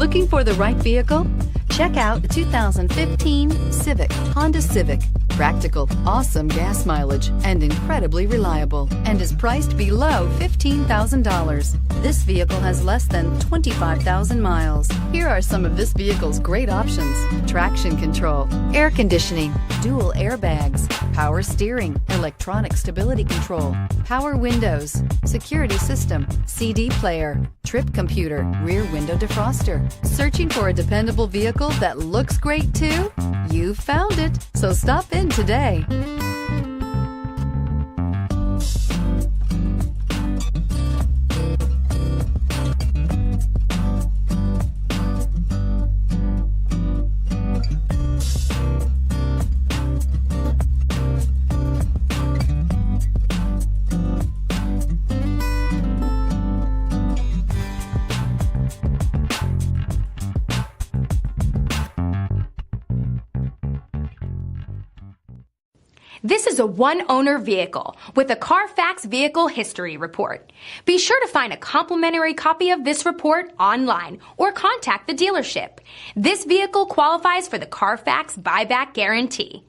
Looking for the right vehicle? Check out the 2015 Civic, Honda Civic. Practical, awesome gas mileage, and incredibly reliable, and is priced below $15,000. This vehicle has less than 25,000 miles. Here are some of this vehicle's great options: traction control, air conditioning, dual airbags, power steering, electronic stability control, power windows, security system, CD player, trip computer, rear window defroster. Searching for a dependable vehicle that looks great too? You found it, so stop in today. This is a one-owner vehicle with a Carfax Vehicle History Report. Be sure to find a complimentary copy of this report online or contact the dealership. This vehicle qualifies for the Carfax Buyback Guarantee.